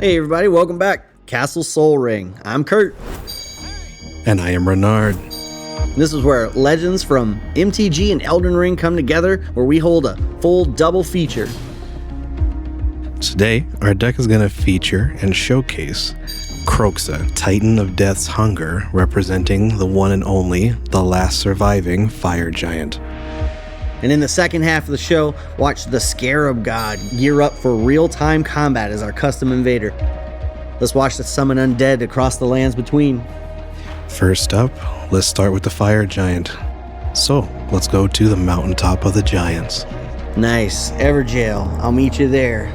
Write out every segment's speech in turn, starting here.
Hey everybody, welcome back. Castle Soul Ring. I'm Kurt. And I am Renard. This is where legends from MTG and Elden Ring come together, where we hold a full double feature. Today, our deck is going to feature and showcase Kroxa, Titan of Death's Hunger, representing the one and only, the last surviving fire giant. And in the second half of the show, watch the Scarab god gear up for real-time combat as our custom invader. Let's watch the summon undead across the lands between. First up, let's start with the fire giant. So, let's go to the mountaintop of the giants. Nice. Everjail. I'll meet you there.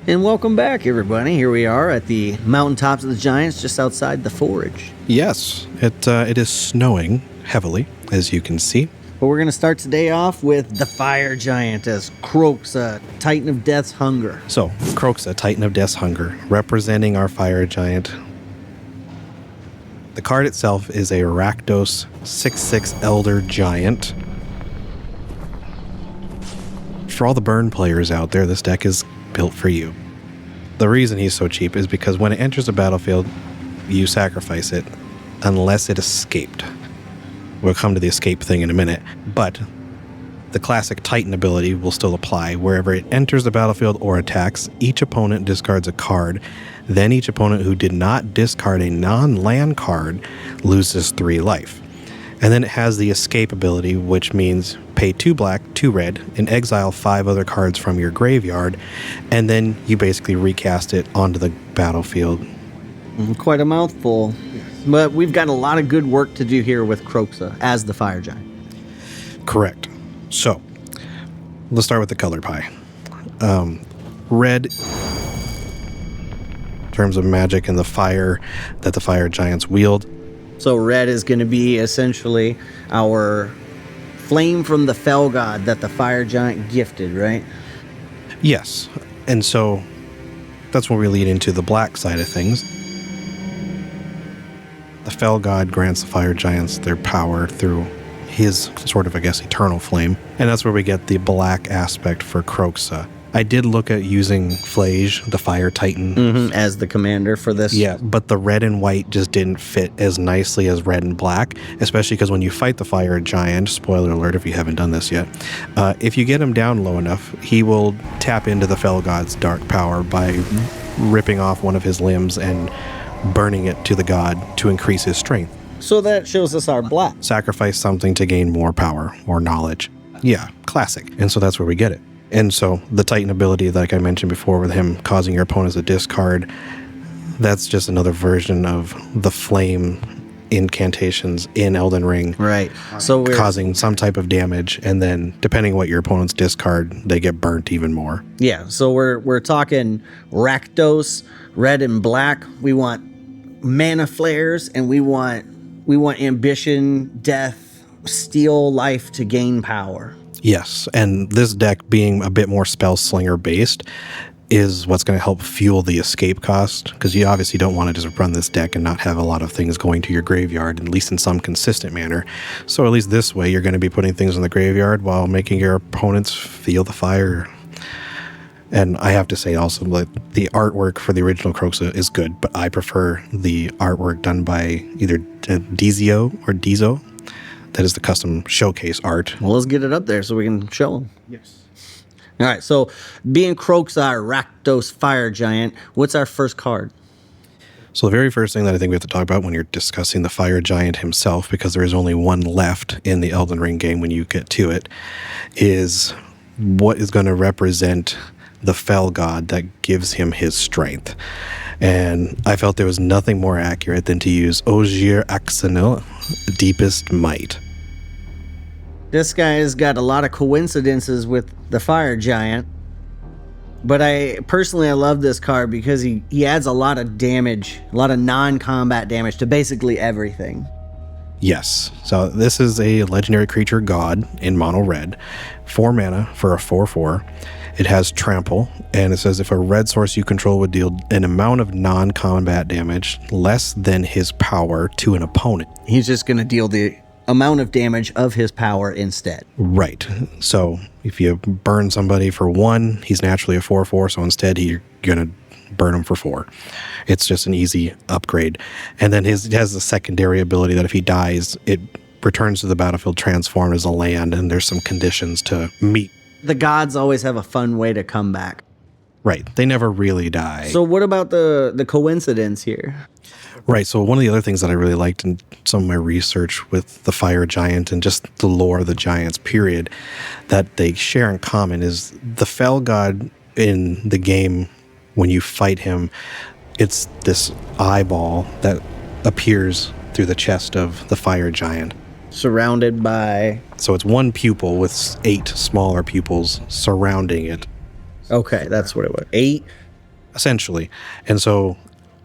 And welcome back, everybody. Here we are at the mountaintops of the Giants, just outside the forge. Yes, it is snowing heavily, as you can see. But we're going to start today off with the Fire Giant as Kroxa, Titan of Death's Hunger. So, Kroxa, Titan of Death's Hunger, representing our fire giant. The card itself is a Rakdos 6/6 Elder Giant. For all the burn players out there, this deck is built for you. The reason he's so cheap is because when it enters the battlefield, you sacrifice it unless it escaped. We'll come to the escape thing in a minute, but the classic Titan ability will still apply. Wherever it enters the battlefield or attacks, each opponent discards a card. Then each opponent who did not discard a non-land card loses 3 life. And then it has the escape ability, which means pay 2 black, 2 red, and exile 5 other cards from your graveyard, and then you basically recast it onto the battlefield. Quite a mouthful. But we've got a lot of good work to do here with Kroxa as the Fire Giant. Correct. So, let's start with the color pie. Red, in terms of magic and the fire that the fire giants wield. So red is going to be essentially our flame from the Fell God that the Fire Giant gifted, right? Yes. And so that's when we lead into the black side of things. The Fell God grants the fire giants their power through his sort of, I guess, eternal flame. And that's where we get the black aspect for Kroxa. I did look at using Flage, the Fire Titan. As the commander for this. Yeah, but the red and white just didn't fit as nicely as red and black, especially because when you fight the Fire Giant, spoiler alert if you haven't done this yet, if you get him down low enough, he will tap into the Fell God's dark power by ripping off one of his limbs and burning it to the god to increase his strength. So that shows us our black. Sacrifice something to gain more power or knowledge. Yeah, classic. And so that's where we get it. And so the Titan ability, like I mentioned before, with him causing your opponents to discard, that's just another version of the flame incantations in Elden Ring. Right. So we're causing some type of damage, and then depending what your opponents discard, they get burnt even more. Yeah, so we're talking Rakdos, red and black. We want mana flares, and we want ambition, death, steal life to gain power. Yes, and this deck being a bit more spell slinger based is what's going to help fuel the escape cost, because you obviously don't want to just run this deck and not have a lot of things going to your graveyard, at least in some consistent manner. So at least this way, you're going to be putting things in the graveyard while making your opponents feel the fire. And I have to say also, like, the artwork for the original Kroxa is good, but I prefer the artwork done by either Dizio or Dizo. That is the custom showcase art. Well, let's get it up there so we can show them. Yes. All right, so being Kroxa, our Rakdos Fire Giant, what's our first card? So the very first thing that I think we have to talk about when you're discussing the fire giant himself, because there is only one left in the Elden Ring game when you get to it, is what is going to represent the fell god that gives him his strength. And I felt there was nothing more accurate than to use Ogier Axanil, Deepest Might. This guy's got a lot of coincidences with the fire giant. But I love this card because he adds a lot of damage, a lot of non-combat damage to basically everything. Yes. So this is a legendary creature god in mono red, 4 mana for a 4/4. It has trample, and it says if a red source you control would deal an amount of non-combat damage less than his power to an opponent. He's just going to deal the amount of damage of his power instead. Right. So if you burn somebody for 1, he's naturally a 4/4, so instead you're going to burn him for 4. It's just an easy upgrade. And then it has the secondary ability that if he dies, it returns to the battlefield transformed as a land, and there's some conditions to meet. The gods always have a fun way to come back. Right. They never really die. So what about the coincidence here? Right. So one of the other things that I really liked in some of my research with the fire giant and just the lore of the giants, period, that they share in common is the fell god in the game. When you fight him, it's this eyeball that appears through the chest of the fire giant. Surrounded by... So it's one pupil with 8 smaller pupils surrounding it. Okay, that's what it was. 8? Essentially. And so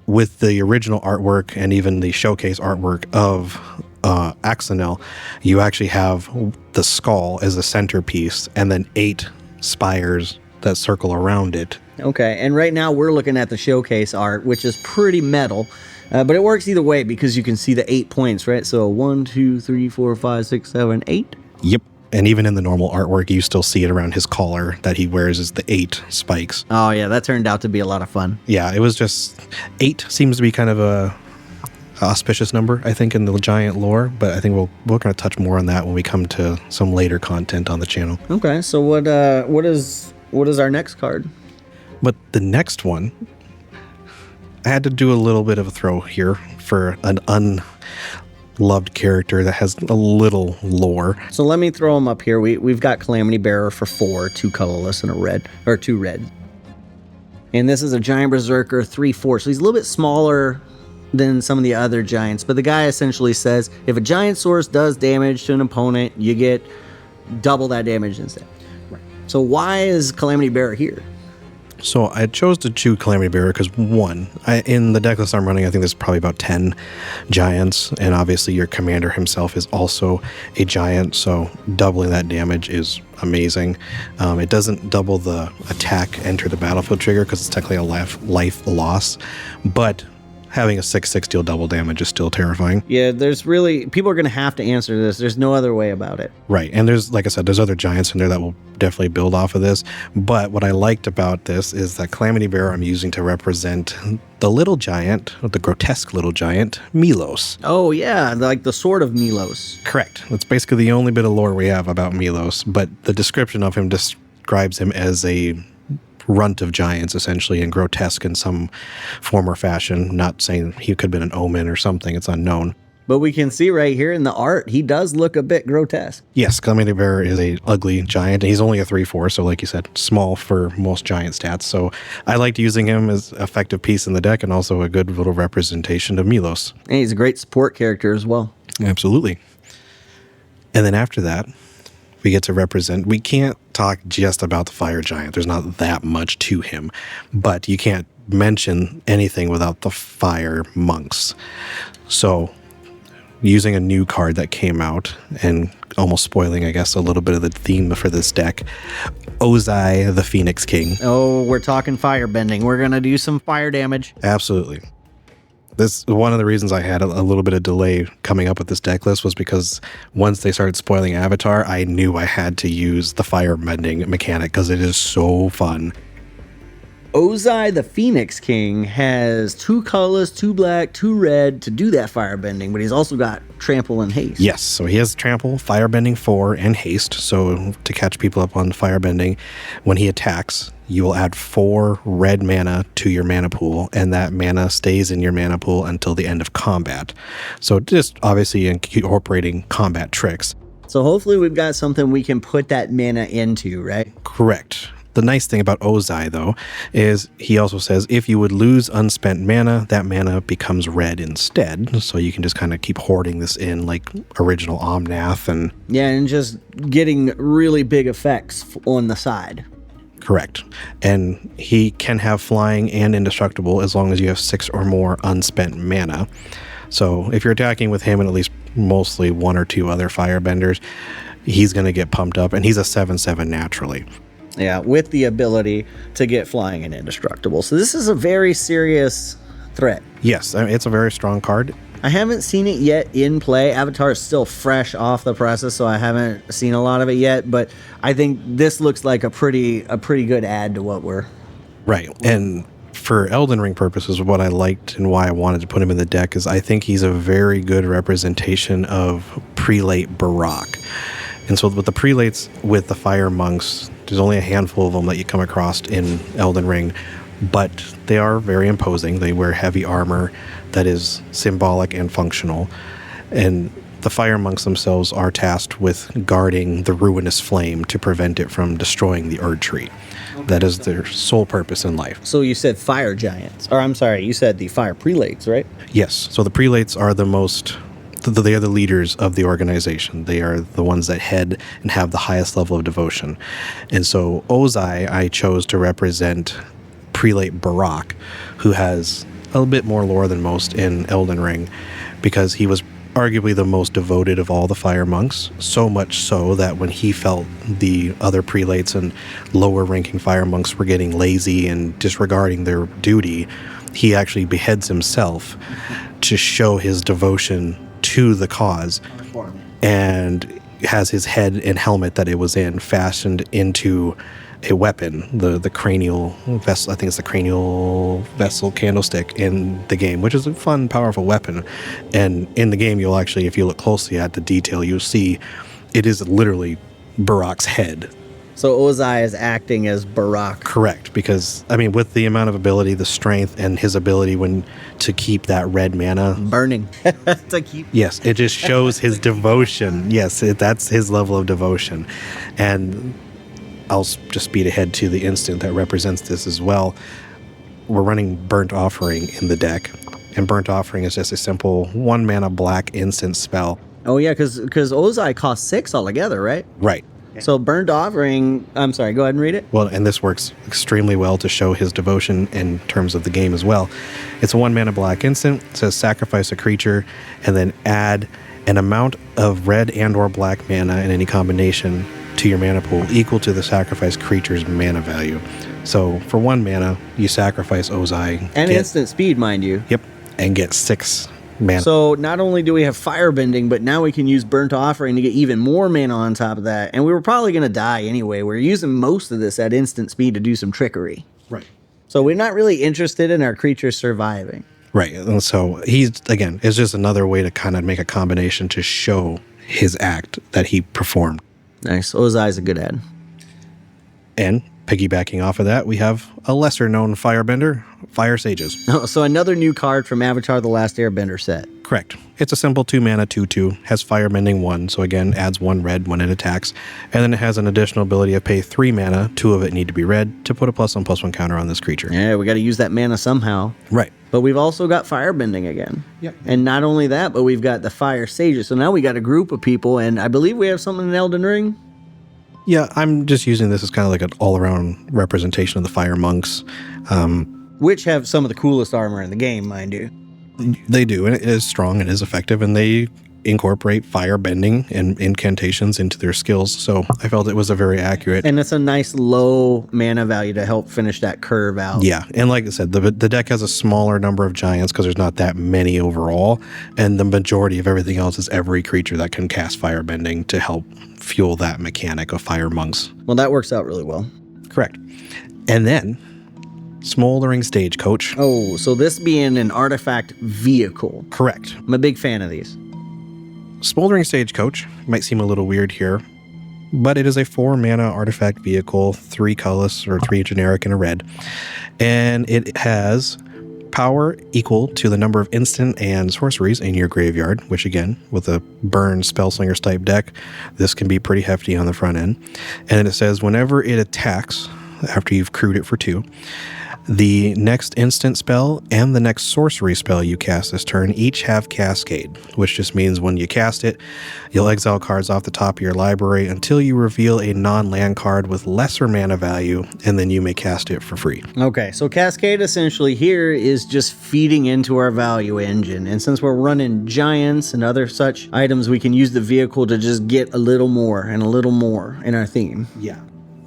with the original artwork and even the showcase artwork of Axanil, you actually have the skull as a centerpiece and then 8 spires that circle around it. Okay, and right now we're looking at the showcase art, which is pretty metal, but it works either way because you can see the 8 points, right? So 1, 2, 3, 4, 5, 6, 7, 8. Yep. And even in the normal artwork, you still see it around his collar that he wears is the 8 spikes. Oh, yeah, that turned out to be a lot of fun. Yeah, it was just 8 seems to be kind of a auspicious number, I think, in the giant lore, but I think we're going to touch more on that when we come to some later content on the channel. Okay, so what is our next card? But the next one, I had to do a little bit of a throw here for an unloved character that has a little lore. So let me throw them up here. We've got Calamity Bearer for 4, 2 colorless and a red, or 2 red. And this is a giant berserker, 3/4. So he's a little bit smaller than some of the other giants, but the guy essentially says if a giant source does damage to an opponent, you get double that damage instead. Right. So why is Calamity Bearer here? So I chose to choose Calamity Bearer because, one, in the deck list I'm running, I think there's probably about 10 giants, and obviously your commander himself is also a giant, so doubling that damage is amazing. It doesn't double the attack enter the battlefield trigger because it's technically a life loss, but having a 6/6 deal double damage is still terrifying. Yeah, people are going to have to answer this. There's no other way about it. Right, and there's, like I said, there's other giants in there that will definitely build off of this, but what I liked about this is that Calamity Bearer I'm using to represent the little giant, the grotesque little giant, Milos. Oh yeah, like the sword of Milos. Correct. That's basically the only bit of lore we have about Milos, but the description of him describes him as a runt of giants, essentially, and grotesque in some form or fashion. Not saying he could have been an omen or something, it's unknown. But we can see right here in the art, he does look a bit grotesque. Yes, Calamity Bearer is a ugly giant, and he's only a 3/4, so like you said, small for most giant stats. So I liked using him as an effective piece in the deck and also a good little representation of Milos. And he's a great support character as well. Absolutely. And then after that, we get to represent, we can't talk just about the fire giant. There's not that much to him, but you can't mention anything without the fire monks. So using a new card that came out and almost spoiling, I guess, a little bit of the theme for this deck, Ozai the Phoenix King. Oh, we're talking firebending. We're going to do some fire damage. Absolutely. This one of the reasons I had a little bit of delay coming up with this deck list was because once they started spoiling Avatar, I knew I had to use the firebending mechanic because it is so fun. Ozai the Phoenix King has 2 colorless, 2 black, 2 red to do that firebending, but he's also got trample and haste. Yes, so he has trample, firebending 4, and haste. So to catch people up on firebending, when he attacks, you will add 4 red mana to your mana pool, and that mana stays in your mana pool until the end of combat. So just obviously incorporating combat tricks. So hopefully we've got something we can put that mana into, right? Correct. The nice thing about Ozai, though, is he also says if you would lose unspent mana, that mana becomes red instead. So you can just kind of keep hoarding this in like original Omnath and... Yeah, and just getting really big effects on the side. Correct. And he can have flying and indestructible as long as you have 6 or more unspent mana. So if you're attacking with him and at least mostly 1 or 2 other firebenders, he's going to get pumped up, and he's a 7/7 naturally. Yeah, with the ability to get flying and indestructible. So this is a very serious threat. Yes, it's a very strong card. I haven't seen it yet in play. Avatar is still fresh off the presses, so I haven't seen a lot of it yet. But I think this looks like a pretty good add to what we're... Right, and for Elden Ring purposes, what I liked and why I wanted to put him in the deck is I think he's a very good representation of Prelate Barak. And so with the Prelates, with the Fire Monks, there's only a handful of them that you come across in Elden Ring, but they are very imposing. They wear heavy armor that is symbolic and functional. And the Fire Monks themselves are tasked with guarding the Ruinous Flame to prevent it from destroying the Erd Tree. That is their sole purpose in life. So you said Fire Giants. Or I'm sorry, you said the Fire Prelates, right? Yes. So the Prelates are the most... They are the leaders of the organization. They are the ones that head and have the highest level of devotion. And so Ozai, I chose to represent Prelate Barak, who has a little bit more lore than most in Elden Ring, because he was arguably the most devoted of all the fire monks, so much so that when he felt the other prelates and lower ranking fire monks were getting lazy and disregarding their duty, he actually beheads himself to show his devotion to the cause, and has his head and helmet that it was in fashioned into a weapon, the cranial vessel. I think it's the cranial vessel candlestick in the game, which is a fun, powerful weapon. And in the game, you'll actually, if you look closely at the detail, you'll see it is literally Barak's head. So Ozai is acting as Barak. Correct, because I mean, with the amount of ability, the strength, and his ability to keep that red mana burning, to keep. Yes, it just shows his devotion. Yes, that's his level of devotion, and I'll just speed ahead to the instant that represents this as well. We're running Burnt Offering in the deck, and Burnt Offering is just a simple 1 mana black instant spell. Oh yeah, because Ozai costs 6 altogether, right? Right. So Burnt Offering, I'm sorry, go ahead and read it. Well, and this works extremely well to show his devotion in terms of the game as well. It's a 1 mana black instant. It says sacrifice a creature and then add an amount of red and or black mana in any combination to your mana pool equal to the sacrificed creature's mana value. So for 1 mana, you sacrifice Ozai. And instant speed, mind you. Yep. And get 6 mana. So not only do we have firebending, but now we can use Burnt Offering to get even more mana on top of that. And we were probably going to die anyway. We're using most of this at instant speed to do some trickery. Right. So we're not really interested in our creatures surviving. Right. And so he's, again, it's just another way to kind of make a combination to show his act that he performed. Nice. Ozai's a good ad. And piggybacking off of that, we have a lesser known firebender, Fire Sages. Oh, so another new card from Avatar The Last Airbender set. Correct. It's a simple 2 mana 2/2, has firebending 1, so again adds 1 red when it attacks, and then it has an additional ability of pay 3 mana, 2 of it need to be red, to put a +1/+1 counter on this creature. Yeah, we got to use that mana somehow. Right. But we've also got firebending again. Yep. And not only that, but we've got the Fire Sages. So now we got a group of people, and I believe we have something in Elden Ring. Yeah, I'm just using this as kind of like an all-around representation of the fire monks. Which have some of the coolest armor in the game, mind you. They do, and it is strong, it is effective, and they incorporate fire bending and incantations into their skills, so I felt it was a very accurate. And it's a nice low mana value to help finish that curve out. Yeah, and like I said, the deck has a smaller number of giants because there's not that many overall, and the majority of everything else is every creature that can cast fire bending to help fuel that mechanic of fire monks. Well, that works out really well. Correct. And then Smoldering Stagecoach. Oh, so this being an artifact vehicle. Correct. I'm a big fan of these. Smoldering Stagecoach might seem a little weird here, but it is a 4-mana artifact vehicle, 3 colorless or 3 generic and a red. And it has power equal to the number of instant and sorceries in your graveyard, which again, with a burn spellslingers type deck, this can be pretty hefty on the front end. And then it says whenever it attacks, after you've crewed it for 2, the next instant spell and the next sorcery spell you cast this turn each have Cascade, which just means when you cast it, you'll exile cards off the top of your library until you reveal a non-land card with lesser mana value, and then you may cast it for free. Okay, so Cascade essentially here is just feeding into our value engine. And since we're running giants and other such items, we can use the vehicle to just get a little more and a little more in our theme.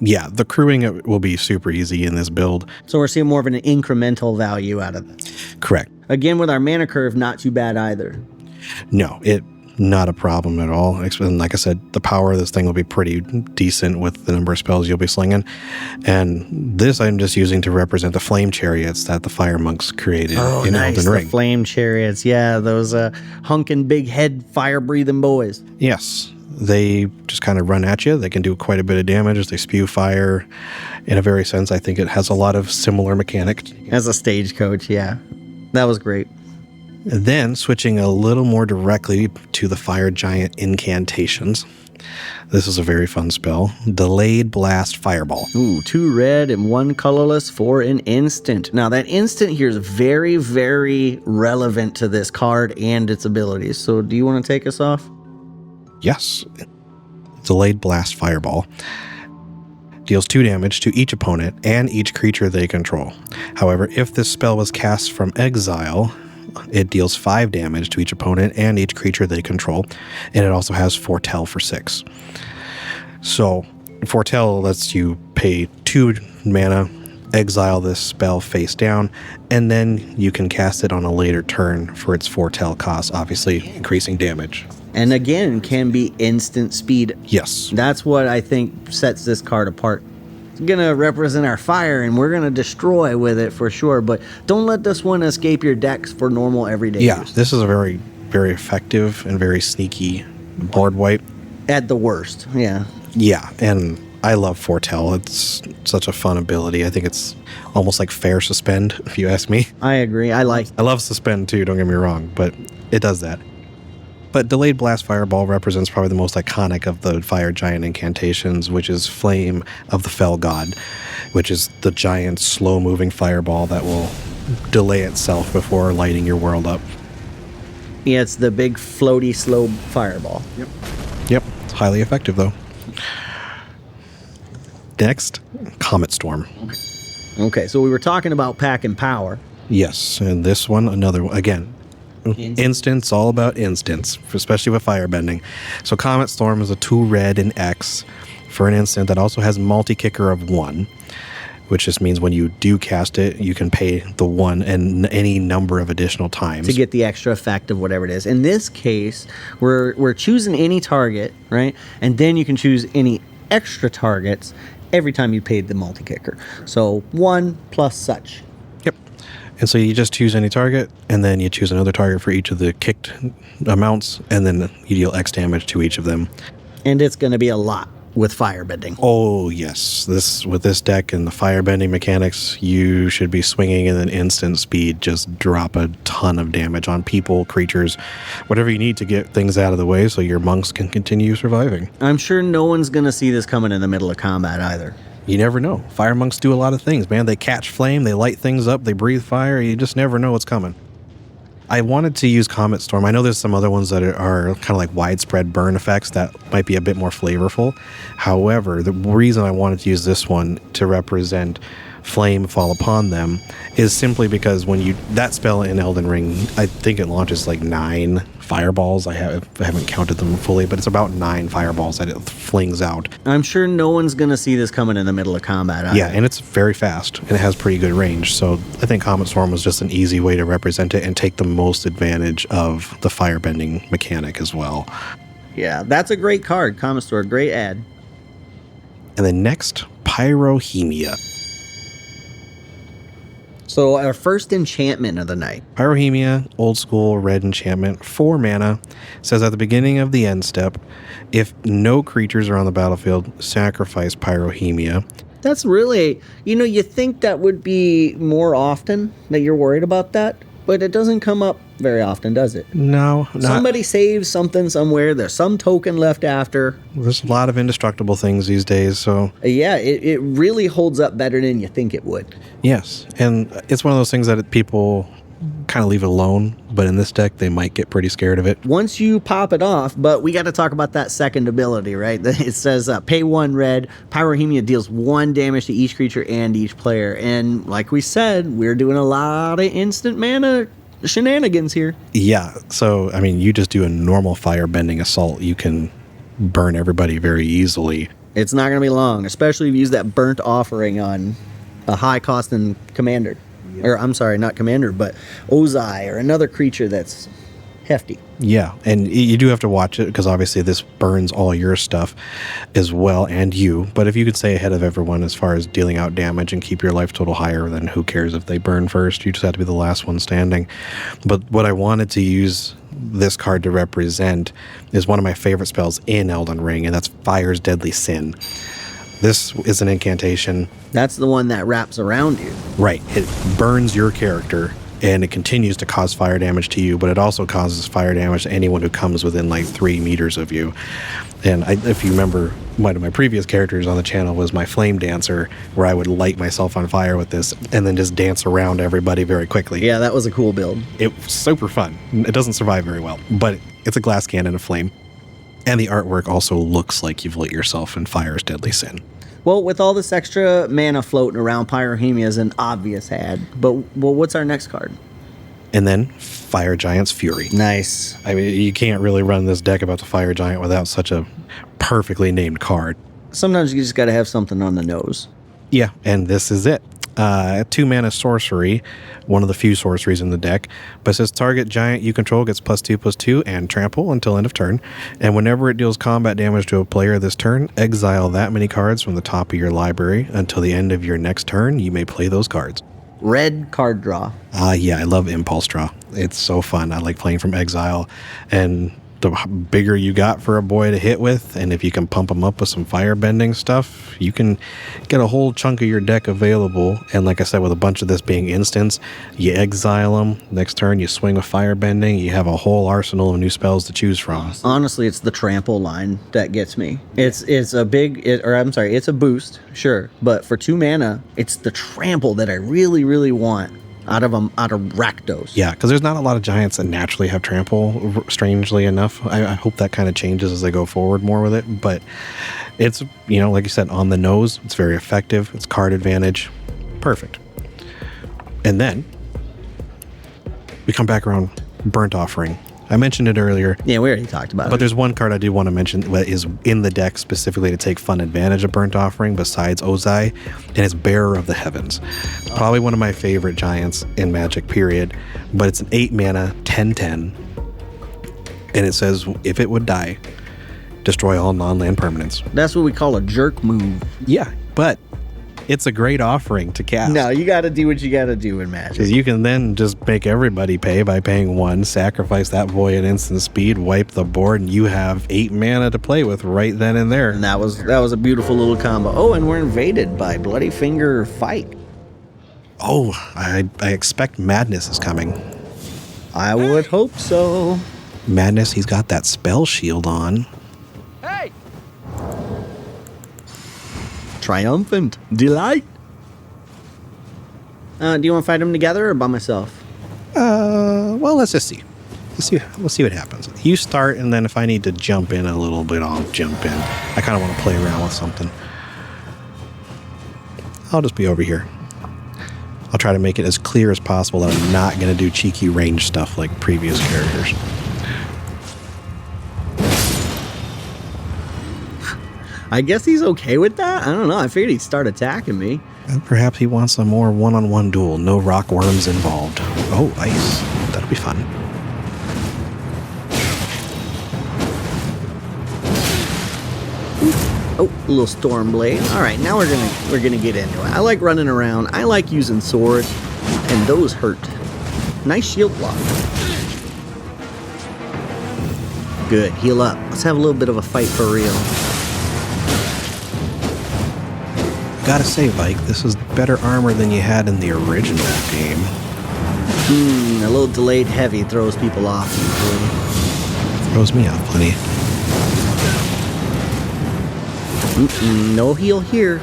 Yeah, the crewing will be super easy in this build. So we're seeing more of an incremental value out of this. Correct. Again, with our mana curve, not too bad either. No, not a problem at all. And like I said, the power of this thing will be pretty decent with the number of spells you'll be slinging. And this I'm just using to represent the flame chariots that the fire monks created in Elden Ring. The flame chariots. Yeah, those hunkin' big head fire breathing boys. Yes. They just kind of run at you. They can do quite a bit of damage as they spew fire. In a very sense, I think it has a lot of similar mechanics. As a stagecoach, yeah. That was great. And then switching a little more directly to the fire giant incantations. This is a very fun spell. Delayed Blast Fireball. Ooh, 2 red and 1 colorless for an instant. Now that instant here is very, very relevant to this card and its abilities. So do you want to take us off? Yes. Delayed Blast Fireball deals 2 damage to each opponent and each creature they control. However, if this spell was cast from exile, it deals 5 damage to each opponent and each creature they control, and it also has Foretell for 6. So, Foretell lets you pay 2 mana, exile this spell face down, and then you can cast it on a later turn for its Foretell cost, obviously increasing damage. And again, can be instant speed. Yes. That's what I think sets this card apart. It's going to represent our fire, and we're going to destroy with it for sure, but don't let this one escape your decks for normal everyday use. This is a very, very effective and very sneaky board wipe. At the worst, yeah. Yeah, and I love Foretell. It's such a fun ability. I think it's almost like fair suspend, if you ask me. I agree. I love suspend too, don't get me wrong, but it does that. But Delayed Blast Fireball represents probably the most iconic of the fire giant incantations, which is Flame of the Fell God, which is the giant slow-moving fireball that will delay itself before lighting your world up. Yeah, it's the big floaty slow fireball. Yep, it's highly effective though. Next, Comet Storm. Okay, so we were talking about packing power. Yes, and this one, another one, again, instance, all about instance, especially with firebending. So Comet Storm is a 2 red and X for an instant that also has multi-kicker of 1, which just means when you do cast it, you can pay the 1 and any number of additional times. To get the extra effect of whatever it is. In this case, we're choosing any target, right? And then you can choose any extra targets every time you paid the multi-kicker. So 1 plus such. Yep. And so you just choose any target, and then you choose another target for each of the kicked amounts, and then you deal X damage to each of them. And it's going to be a lot with firebending. Oh, yes. With this deck and the firebending mechanics, you should be swinging in an instant speed, just drop a ton of damage on people, creatures, whatever you need to get things out of the way so your monks can continue surviving. I'm sure no one's going to see this coming in the middle of combat either. You never know. Fire monks do a lot of things, man. They catch flame, they light things up, they breathe fire. You just never know what's coming. I wanted to use Comet Storm. I know there's some other ones that are kind of like widespread burn effects that might be a bit more flavorful. However, the reason I wanted to use this one to represent flame fall upon them is simply because when that spell in Elden Ring, I think it launches like 9 fireballs. I haven't counted them fully, but it's about 9 fireballs that it flings out. I'm sure no one's going to see this coming in the middle of combat either. Yeah, and it's very fast, and it has pretty good range, so I think Comet Storm was just an easy way to represent it and take the most advantage of the firebending mechanic as well. Yeah, that's a great card, Comet Storm, great ad. And then next, Pyrohemia. So our first enchantment of the night. Pyrohemia, old school red enchantment, 4 mana. Says at the beginning of the end step, if no creatures are on the battlefield, sacrifice Pyrohemia. That's really, you think that would be more often that you're worried about that, but it doesn't come up very often, does it? No, not. Somebody saves something somewhere. There's some token left after. There's a lot of indestructible things these days, so. Yeah, it really holds up better than you think it would. Yes, and it's one of those things that people kind of leave it alone, but in this deck, they might get pretty scared of it. Once you pop it off, but we got to talk about that second ability, right? It says pay 1 red, Pyrohemia deals 1 damage to each creature and each player. And like we said, we're doing a lot of instant mana shenanigans here. Yeah, so, I mean, you just do a normal firebending assault, you can burn everybody very easily. It's not going to be long, especially if you use that burnt offering on a high cost and commander. Or, I'm sorry, not commander, but Ozai or another creature that's hefty. Yeah, and you do have to watch it because obviously this burns all your stuff as well, and you. But if you could stay ahead of everyone as far as dealing out damage and keep your life total higher, then who cares if they burn first? You just have to be the last one standing. But what I wanted to use this card to represent is one of my favorite spells in Elden Ring, and that's Fire's Deadly Sin. This is an incantation. That's the one that wraps around you. Right. It burns your character, and it continues to cause fire damage to you, but it also causes fire damage to anyone who comes within like 3 meters of you. And if you remember, one of my previous characters on the channel was my Flame Dancer, where I would light myself on fire with this and then just dance around everybody very quickly. Yeah, that was a cool build. It was super fun. It doesn't survive very well, but it's a glass cannon of flame. And the artwork also looks like you've lit yourself in Fire's Deadly Sin. Well, with all this extra mana floating around, Pyrohemia is an obvious ad. But what's our next card? And then Fire Giant's Fury. Nice. I mean, you can't really run this deck about the Fire Giant without such a perfectly named card. Sometimes you just got to have something on the nose. Yeah, and this is it. 2 mana sorcery, one of the few sorceries in the deck, but it says target giant you control gets +2/+2 and trample until end of turn, and whenever it deals combat damage to a player this turn, exile that many cards from the top of your library until the end of your next turn. You may play those cards. Red card draw. Yeah, I love Impulse Draw. It's so fun. I like playing from exile, and the bigger you got for a boy to hit with, and if you can pump them up with some firebending stuff, you can get a whole chunk of your deck available. And like I said, with a bunch of this being instants, you exile them. Next turn, you swing with firebending. You have a whole arsenal of new spells to choose from. Honestly, it's the trample line that gets me. It's a boost, sure, but for 2 mana, it's the trample that I really, really want. Out of Rakdos. Yeah, because there's not a lot of giants that naturally have trample, strangely enough. I hope that kind of changes as they go forward more with it. But it's, like you said, on the nose. It's very effective. It's card advantage. Perfect. And then we come back around Burnt Offering. I mentioned it earlier. Yeah, we already talked about it. But there's one card I do want to mention that is in the deck specifically to take fun advantage of Burnt Offering besides Ozai, and it's Bearer of the Heavens. Probably one of my favorite giants in Magic, period. But it's an 8 mana, 10/10. And it says, if it would die, destroy all non-land permanents. That's what we call a jerk move. Yeah, but it's a great offering to cast. No, you got to do what you got to do in Magic. Because you can then just make everybody pay by paying 1, sacrifice that boy at instant speed, wipe the board, and you have 8 mana to play with right then and there. And that was a beautiful little combo. Oh, and we're invaded by Bloody Finger Fight. Oh, I expect Madness is coming. I would hope so. Madness, he's got that spell shield on. Hey! Triumphant delight. Do you want to fight them together or by myself? Well, let's just see. Let's see what happens. You start, and then if I need to jump in a little bit, I'll jump in. I kind of want to play around with something. I'll just be over here. I'll try to make it as clear as possible that I'm not going to do cheeky range stuff like previous characters. I guess he's okay with that. I don't know. I figured he'd start attacking me. And perhaps he wants a more one-on-one duel. No rock worms involved. Oh, ice. That'll be fun. Oh, a little Storm Blade. All right, now we're gonna get into it. I like running around. I like using swords. And those hurt. Nice shield block. Good, heal up. Let's have a little bit of a fight for real. Gotta say, Vike, this is better armor than you had in the original game. A little delayed heavy throws people off usually. Throws me off plenty. No heal here.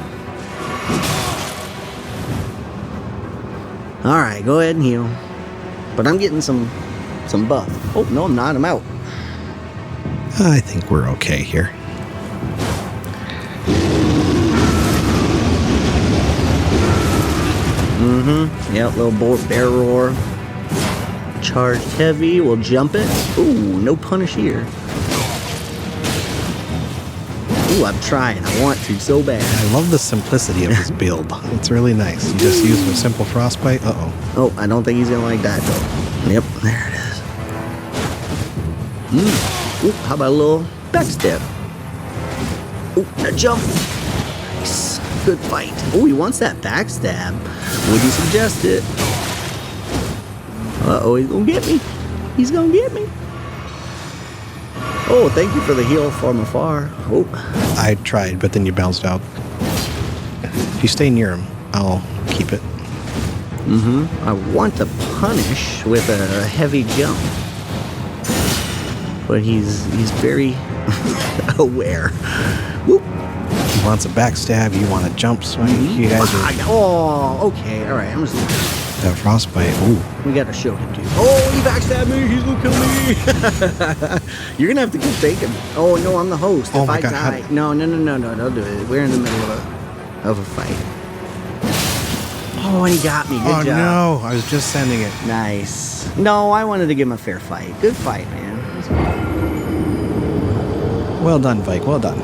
Alright, go ahead and heal. But I'm getting some buff. Oh, no, I'm not. I'm out. I think we're okay here. Yep, little bear roar. Charged heavy. We'll jump it. Ooh, no punish here. Ooh, I'm trying. I want to so bad. I love the simplicity of this build. It's really nice. You just use a simple frostbite. Uh-oh. Oh, I don't think he's going to like that, though. Yep, there it is. Ooh, how about a little backstep? Ooh, a jump. Nice. Good fight. Oh, he wants that backstab. Would you suggest it? Uh-oh, he's going to get me. He's going to get me. Oh, thank you for the heal from afar. Oh. I tried, but then you bounced out. If you stay near him, I'll keep it. I want to punish with a heavy jump. But he's very aware. Whoop. He wants a backstab, you want a jump swing. You guys are... Oh, okay. All right, I'm just... That frostbite, ooh. We gotta show him, dude. Oh, he backstabbed me. He's gonna kill me. You're gonna have to keep thinking. Oh, no, I'm the host. Oh if my I God, die... No, don't do it. We're in the middle of a fight. Oh, and he got me. Good job. No, I was just sending it. Nice. No, I wanted to give him a fair fight. Good fight, man. Well done, Vike. Well done.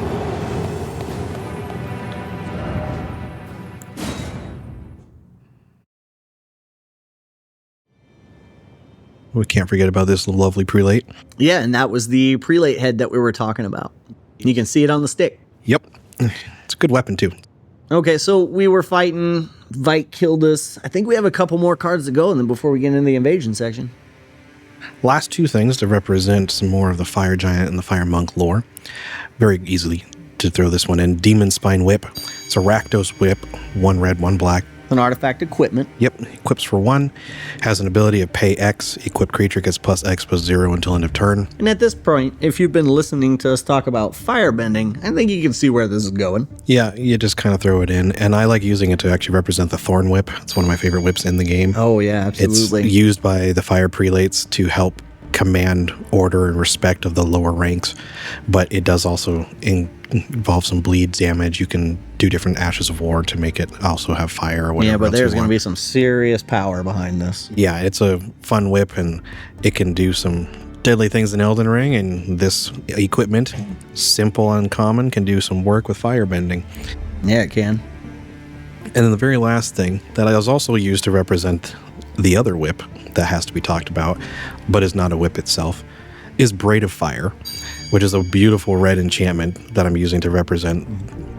We can't forget about this lovely prelate. Yeah, and that was the prelate head that we were talking about. You can see it on the stick. Yep. It's a good weapon, too. Okay, so we were fighting. Vike killed us. I think we have a couple more cards to go, and then before we get into the invasion section. Last two things to represent some more of the Fire Giant and the Fire Monk lore. Very easily to throw this one in. Demon Spine Whip. It's a Rakdos whip. 1 red, 1 black. An artifact equipment. Yep, equips for 1, has an ability of pay X, equipped creature gets plus X plus 0 until end of turn. And at this point, if you've been listening to us talk about firebending, I think you can see where this is going. Yeah, you just kind of throw it in, and I like using it to actually represent the Thorned Whip. It's one of my favorite whips in the game. Oh yeah, absolutely. It's used by the fire prelates to help command order and respect of the lower ranks, but it does also involve some bleed damage. You can do different ashes of war to make it also have fire or whatever. Yeah, but there's going to be some serious power behind this. Yeah, it's a fun whip, and it can do some deadly things in Elden Ring, and this equipment, simple and common, can do some work with firebending. Yeah, it can. And then the very last thing that I was also used to represent the other whip that has to be talked about, but is not a whip itself, is Braid of Fire, which is a beautiful red enchantment that I'm using to represent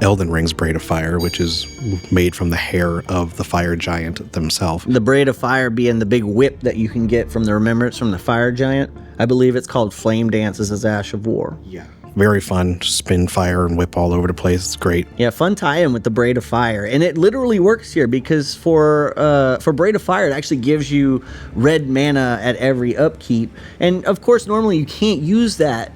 Elden Ring's Braid of Fire, which is made from the hair of the Fire Giant themselves. The Braid of Fire being the big whip that you can get from the remembrance from the Fire Giant. I believe it's called Flame Dances as Ash of War. Yeah. Very fun, spin fire and whip all over the place. It's great. Yeah, fun tie-in with the Braid of Fire. And it literally works here because for Braid of Fire, it actually gives you red mana at every upkeep. And of course, normally you can't use that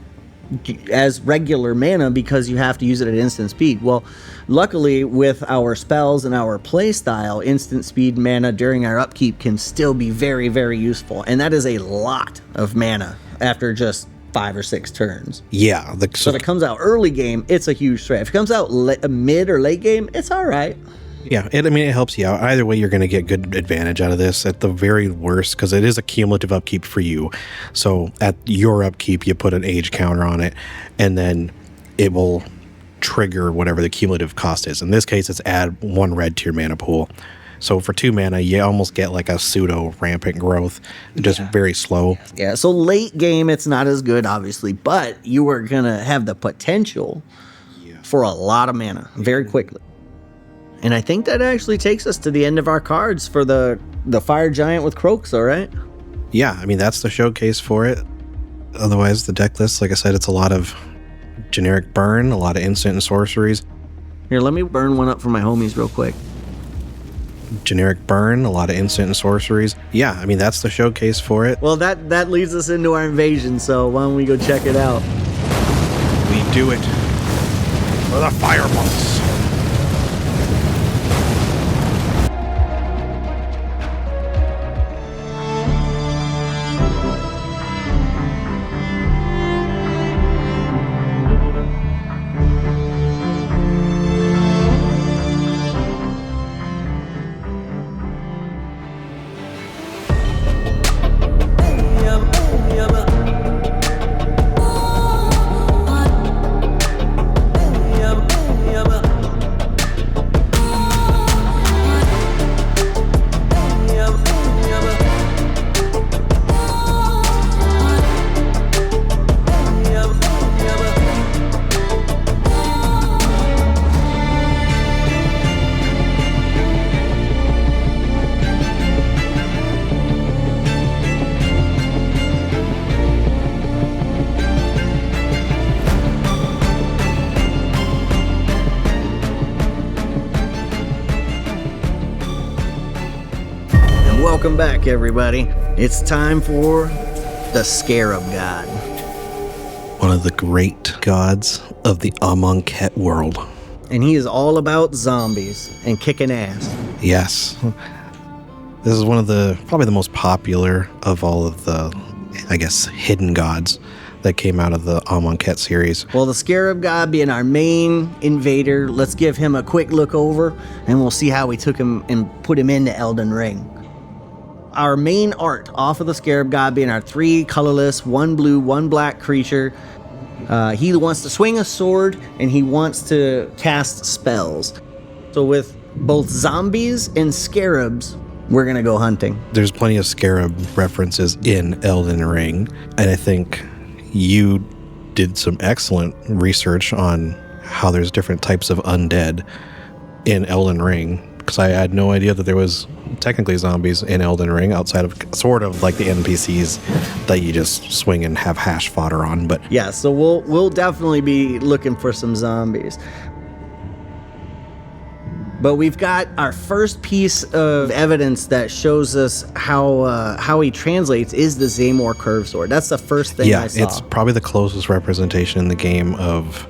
as regular mana because you have to use it at instant speed. Well, luckily with our spells and our play style, instant speed mana during our upkeep can still be very, very useful. And that is a lot of mana after just 5 or 6 turns. Yeah. So if it comes out early game, it's a huge threat. If it comes out mid or late game, it's all right. Yeah, it helps you out. Either way, you're going to get good advantage out of this. At the very worst, because it is a cumulative upkeep for you. So at your upkeep, you put an age counter on it, and then it will trigger whatever the cumulative cost is. In this case, it's add 1 red to your mana pool. So for 2 mana, you almost get like a pseudo rampant growth, just very slow. Yeah, so late game, it's not as good, obviously, but you are going to have the potential for a lot of mana very quickly. And I think that actually takes us to the end of our cards for the the fire giant with croaks, all right? Yeah, I mean, that's the showcase for it. Otherwise, the deck list, like I said, it's a lot of generic burn, a lot of instant and sorceries. Here, let me burn one up for my homies real quick. Generic burn, a lot of instant and sorceries. Yeah, I mean, that's the showcase for it. Well, that leads us into our invasion, so why don't we go check it out? We do it for the firebolts. Welcome back, everybody. It's time for the Scarab God. One of the great gods of the Amonkhet world. And he is all about zombies and kicking ass. Yes. This is one of probably the most popular of all of the, I guess, hidden gods that came out of the Amonkhet series. Well, the Scarab God being our main invader, let's give him a quick look over and we'll see how we took him and put him into Elden Ring. Our main art off of the Scarab God being our 3 colorless, 1 blue, 1 black creature. He wants to swing a sword and he wants to cast spells. So with both zombies and scarabs, we're going to go hunting. There's plenty of scarab references in Elden Ring, and I think you did some excellent research on how there's different types of undead in Elden Ring, because I had no idea that there was technically zombies in Elden Ring outside of sort of like the NPCs that you just swing and have hash fodder on. But yeah, so we'll definitely be looking for some zombies. But we've got our first piece of evidence that shows us how he translates is the Zamor curved sword. That's the first thing I saw. It's probably the closest representation in the game of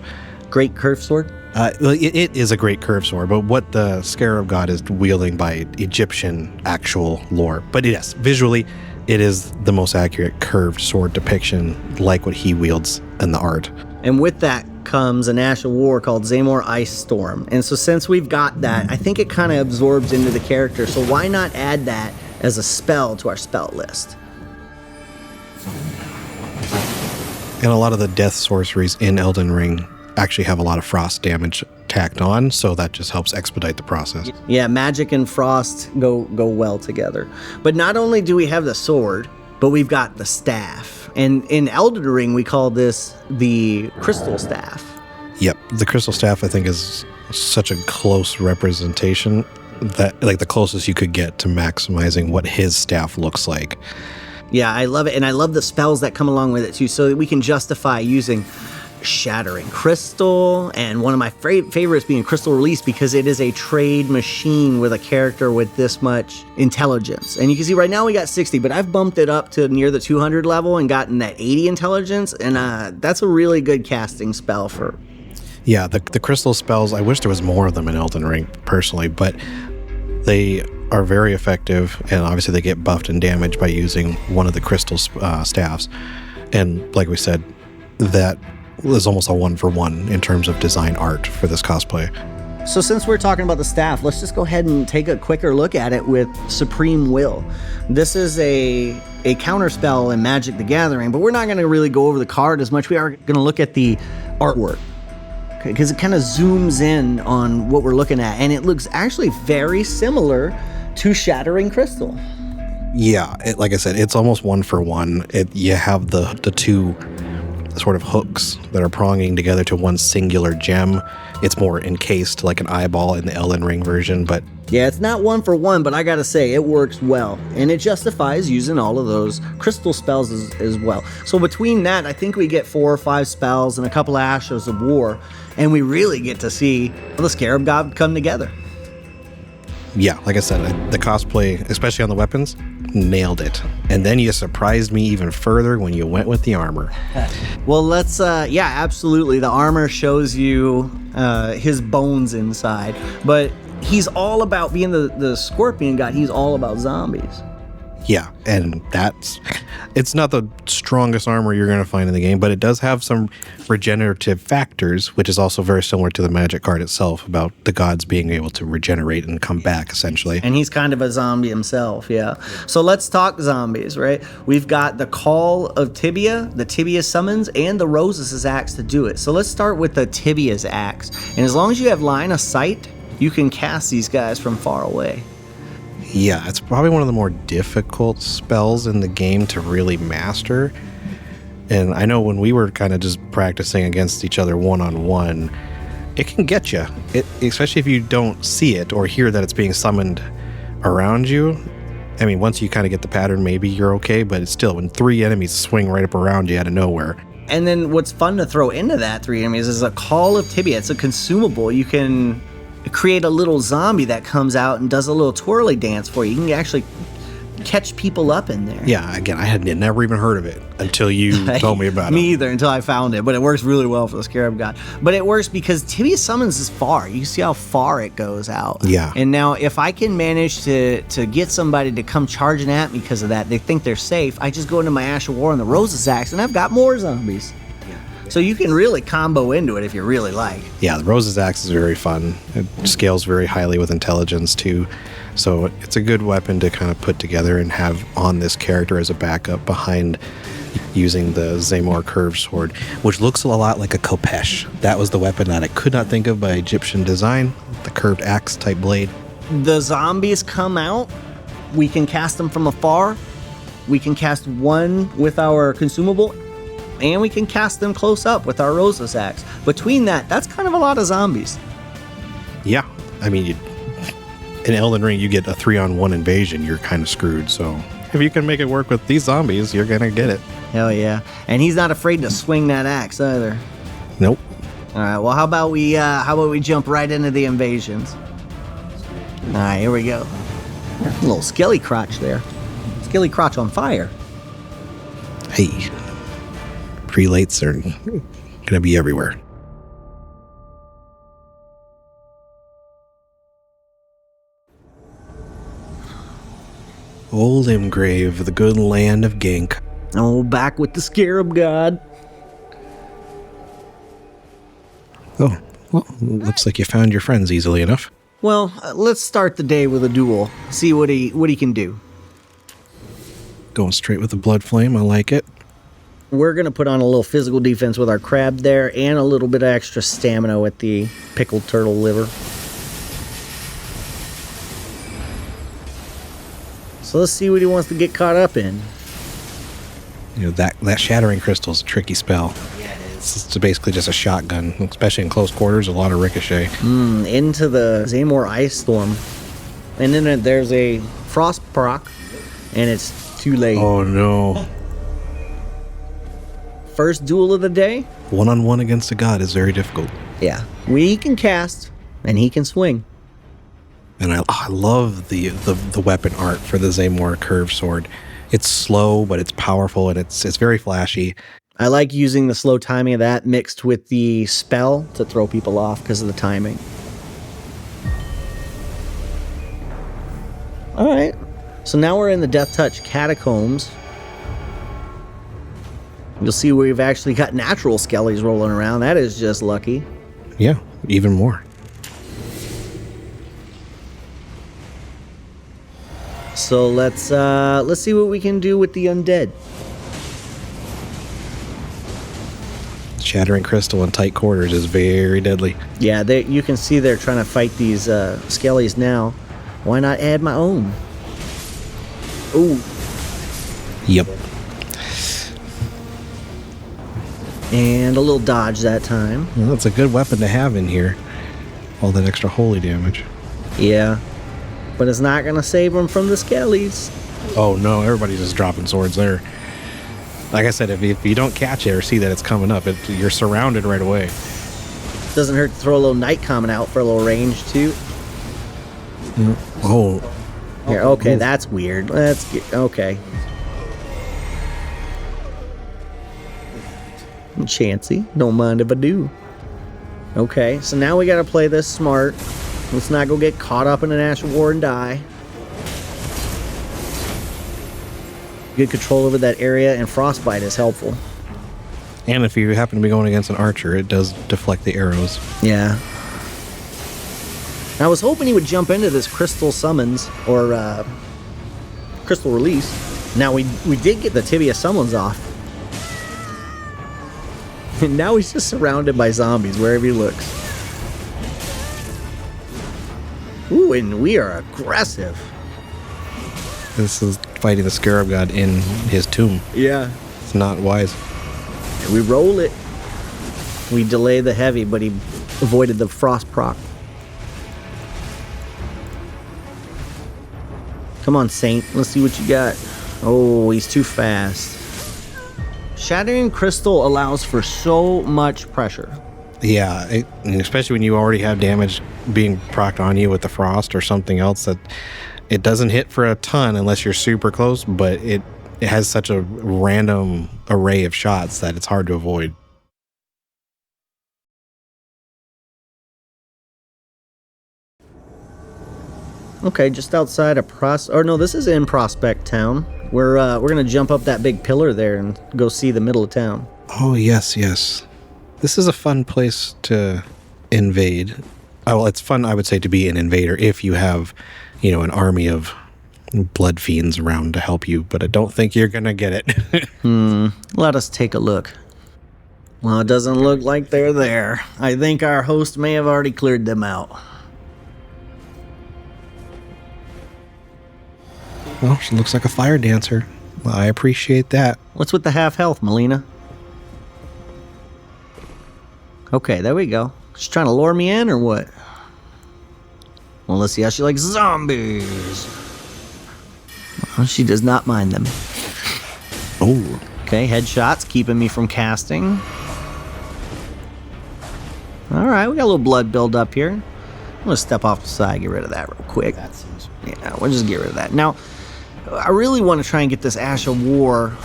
great curved sword. It is a great curved sword, but what the Scarab God is wielding by Egyptian actual lore. But yes, visually, it is the most accurate curved sword depiction, like what he wields in the art. And with that comes an Ash of War called Zamor Ice Storm. And so since we've got that, I think it kind of absorbs into the character. So why not add that as a spell to our spell list? And a lot of the death sorceries in Elden Ring actually have a lot of frost damage tacked on, so that just helps expedite the process. Yeah, magic and frost go well together. But not only do we have the sword, but we've got the staff. And in Elden Ring, we call this the crystal staff. Yep, the crystal staff, I think, is such a close representation that, like, the closest you could get to maximizing what his staff looks like. Yeah, I love it, and I love the spells that come along with it too, so that we can justify using Shattering Crystal, and one of my favorites being Crystal Release, because it is a trade machine with a character with this much intelligence. And you can see right now we got 60, but I've bumped it up to near the 200 level and gotten that 80 intelligence, and that's a really good casting spell for... Yeah, the crystal spells, I wish there was more of them in Elden Ring, personally, but they are very effective, and obviously they get buffed and damaged by using one of the crystal staffs. And like we said, that was almost a 1-for-1 in terms of design art for this cosplay. So since we're talking about the staff, let's just go ahead and take a quicker look at it with Supreme Will. This is a counterspell in Magic the Gathering, but we're not going to really go over the card as much. We are going to look at the artwork, because it kind of zooms in on what we're looking at, and it looks actually very similar to Shattering Crystal. Yeah, like I said, it's almost 1-for-1. You have the two sort of hooks that are pronging together to one singular gem. It's more encased like an eyeball in the Elden Ring version, but Yeah, it's not one for one, but I gotta say, it works well. And it justifies using all of those crystal spells as well. So between that, I think we get 4 or 5 spells and a couple of Ashes of War, and we really get to see the Scarab God come together. yeah, like I said, the cosplay, especially on the weapons, nailed it. And then you surprised me even further when you went with the armor. Well, let's, yeah, absolutely. The armor shows you his bones inside, but he's all about being the scorpion god. He's all about zombies. Yeah, and it's not the strongest armor you're going to find in the game, but it does have some regenerative factors, which is also very similar to the magic card itself, about the gods being able to regenerate and come back, essentially. And he's kind of a zombie himself, yeah. So let's talk zombies, right? We've got the Call of Tibia, the Tibia summons, and the Roses' axe to do it. So let's start with the Tibia's axe. And as long as you have line of sight, you can cast these guys from far away. Yeah, it's probably one of the more difficult spells in the game to really master. And I know when we were kind of just practicing against each other one-on-one, it can get you. Especially if you don't see it or hear that it's being summoned around you. I mean, once you kind of get the pattern, maybe you're okay, but it's still, when 3 enemies swing right up around you out of nowhere. And then what's fun to throw into that 3 enemies is a Call of Tibia. It's a consumable. You can create a little zombie that comes out and does a little twirly dance for you. You can actually catch people up in there. Yeah, again, I had never even heard of it until you told me about it. Me either, until I found it, but it works really well for the Scarab God. But it works because Tibia summons is far. You see how far it goes out. Yeah. And now if I can manage to get somebody to come charging at me because of that, they think they're safe, I just go into my Ash of War and the Roses axe, and I've got more zombies. So you can really combo into it if you really like. Yeah, the Rose's axe is very fun. It scales very highly with intelligence too. So it's a good weapon to kind of put together and have on this character as a backup behind using the Zamor curved sword, which looks a lot like a Kopesh. That was the weapon that I could not think of by Egyptian design, the curved axe type blade. The zombies come out. We can cast them from afar. We can cast one with our consumable, and we can cast them close up with our Rosa's axe. Between that's kind of a lot of zombies. Yeah, I mean, in Elden Ring, you get a 3-on-1 invasion, you're kind of screwed. So if you can make it work with these zombies, you're going to get it. Hell yeah. And he's not afraid to swing that axe either. Nope. All right, well, how about we jump right into the invasions? All right, here we go. A little skelly crotch there. Skelly crotch on fire. Hey, prelates are going to be everywhere. Old Imgrave, the good land of Gank. Oh, back with the Scarab God. Oh, well, looks like you found your friends easily enough. Well, let's start the day with a duel. See what he can do. Going straight with the blood flame, I like it. We're going to put on a little physical defense with our crab there and a little bit of extra stamina with the pickled turtle liver. So let's see what he wants to get caught up in. You know, that shattering crystal is a tricky spell. Yeah, it is. It's basically just a shotgun, especially in close quarters, a lot of ricochet. Into the Zamor Ice Storm. And then there's a Frost proc, and it's too late. Oh no. First duel of the day? 1-on-1 against a god is very difficult. Yeah. We can cast, and he can swing. And I love the weapon art for the Zamor curved sword. It's slow, but it's powerful, and it's very flashy. I like using the slow timing of that mixed with the spell to throw people off because of the timing. All right. So now we're in the Death Touch Catacombs. You'll see we've actually got natural skellies rolling around. That is just lucky. Yeah, even more. So let's see what we can do with the undead. Shattering crystal in tight quarters is very deadly. Yeah, you can see they're trying to fight these skellies now. Why not add my own? Ooh. Yep. And a little dodge that time. Well, that's a good weapon to have in here. All that extra holy damage. Yeah. But it's not going to save him from the skellies. Oh no, everybody's just dropping swords there. Like I said, if you don't catch it or see that it's coming up, you're surrounded right away. Doesn't hurt to throw a little night comment out for a little range too. Oh. Here, okay, that's weird. Let's get, okay. Chancy, don't mind if I do. Okay, so now we gotta play this smart. Let's not go get caught up in an Ash of War and die. Good control over that area, and Frostbite is helpful. And if you happen to be going against an archer, it does deflect the arrows. Yeah. I was hoping he would jump into this Crystal Summons, or Crystal Release. Now we did get the Tibia Summons off. And now he's just surrounded by zombies wherever he looks. Ooh, and we are aggressive. This is fighting the Scarab God in his tomb. Yeah. It's not wise. And we roll it. We delay the heavy, but he avoided the frost proc. Come on, Saint. Let's see what you got. Oh, he's too fast. Shattering Crystal allows for so much pressure. Yeah, and especially when you already have damage being procced on you with the frost or something else, that it doesn't hit for a ton unless you're super close, but it has such a random array of shots that it's hard to avoid. Okay, just outside of this is in Prospect Town. We're gonna jump up that big pillar there and go see the middle of town. Oh yes, yes. This is a fun place to invade. Oh, well, it's fun, I would say, to be an invader if you have, an army of blood fiends around to help you, but I don't think you're gonna get it. Let us take a look. Well, it doesn't look like they're there. I think our host may have already cleared them out. Well, she looks like a fire dancer. Well, I appreciate that. What's with the half health, Melina? Okay, there we go. She's trying to lure me in or what? Well, let's see how she likes zombies. Well, she does not mind them. Oh. Okay, headshots keeping me from casting. Alright, we got a little blood build up here. I'm going to step off the side, get rid of that real quick. Yeah, we'll just get rid of that. Now, I really want to try and get this Ash of War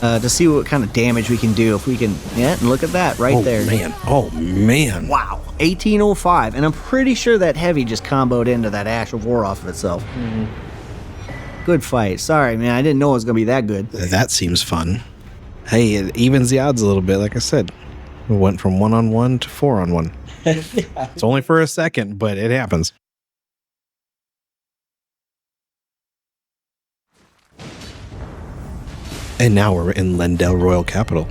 to see what kind of damage we can do. If we can, yeah, and look at that right there. Oh, man. Wow, 1805. And I'm pretty sure that heavy just comboed into that Ash of War off of itself. Good fight. Sorry, man, I didn't know it was going to be that good. That seems fun. Hey, it evens the odds a little bit, like I said. We went from 1-on-1 to 4-on-1. It's only for a second, but it happens. And now we're in Lendell Royal Capital.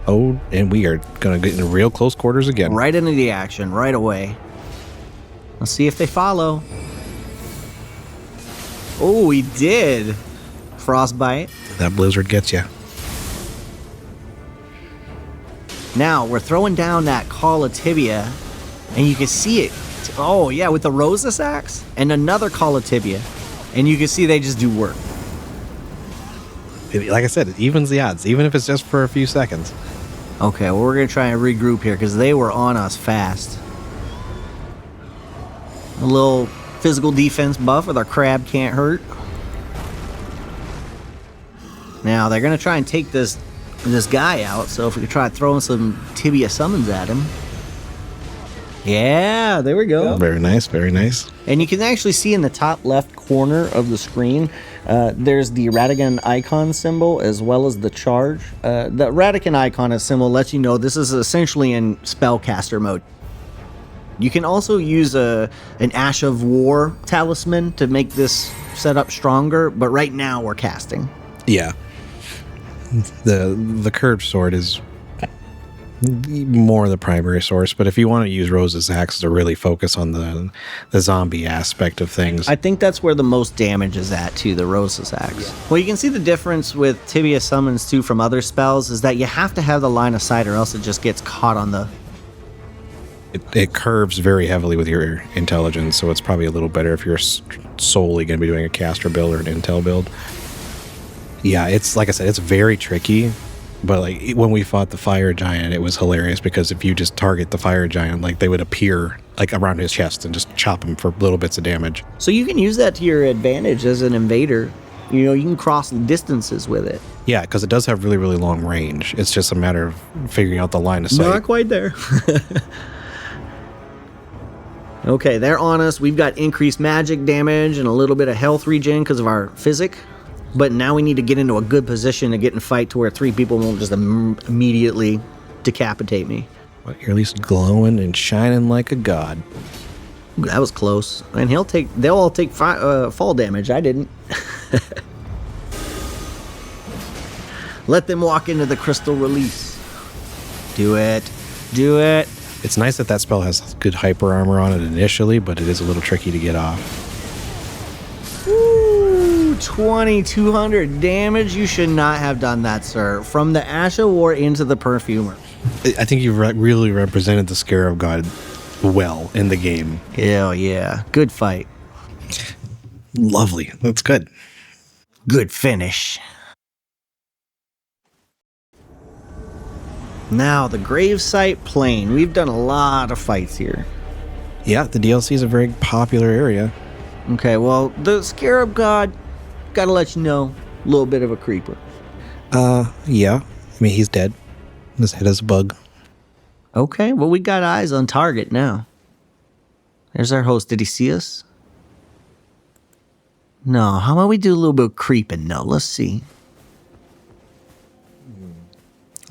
Oh, and we are going to get in real close quarters again. Right into the action, right away. Let's see if they follow. Oh, he did. Frostbite. That blizzard gets you. Now, we're throwing down that Call of Tibia, and you can see it. Oh, yeah, with the Rosa's Axe, and another Call of Tibia. And you can see they just do work. Like I said, it evens the odds, even if it's just for a few seconds. Okay, well, we're going to try and regroup here, because they were on us fast. A little physical defense buff with our crab can't hurt. Now, they're going to try and take this guy out, so if we could try throwing some Tibia summons at him. Yeah, there we go. Very nice, very nice. And you can actually see in the top left corner of the screen, there's the Radigan icon symbol as well as the charge. The Radigan icon symbol lets you know this is essentially in spellcaster mode. You can also use an Ash of War talisman to make this setup stronger, but right now we're casting. Yeah. The curved sword is More the primary source, but if you want to use Rose's axe to really focus on the zombie aspect of things, I think that's where the most damage is at, too, the Rosa's axe. Yeah. Well, you can see the difference with Tibia summons, too, from other spells, is that you have to have the line of sight or else it just gets caught on the... It curves very heavily with your intelligence, so it's probably a little better if you're solely going to be doing a caster build or an intel build. Yeah, it's like I said, it's very tricky. But like when we fought the fire giant, it was hilarious because if you just target the fire giant, like they would appear like around his chest and just chop him for little bits of damage. So you can use that to your advantage as an invader. You know, you can cross distances with it. Yeah, because it does have really, really long range. It's just a matter of figuring out the line of sight. Not quite there. Okay, they're on us. We've got increased magic damage and a little bit of health regen because of our physic. But now we need to get into a good position to get in fight to where 3 people won't just immediately decapitate me. But you're at least glowing and shining like a god. Ooh, that was close. And they'll all take fall damage. I didn't. Let them walk into the crystal release. Do it. Do it. It's nice that spell has good hyper armor on it initially, but it is a little tricky to get off. 2,200 damage. You should not have done that, sir. From the Ash of War into the Perfumer. I think you really represented the Scarab God well in the game. Hell yeah. Good fight. Lovely. That's good. Good finish. Now, the Gravesite Plain. We've done a lot of fights here. Yeah, the DLC is a very popular area. Okay, well, the Scarab God, gotta let you know, a little bit of a creeper. Yeah. I mean, he's dead. His head is a bug. Okay, well, we got eyes on target now. There's our host. Did he see us? No, how about we do a little bit of creeping? No, let's see.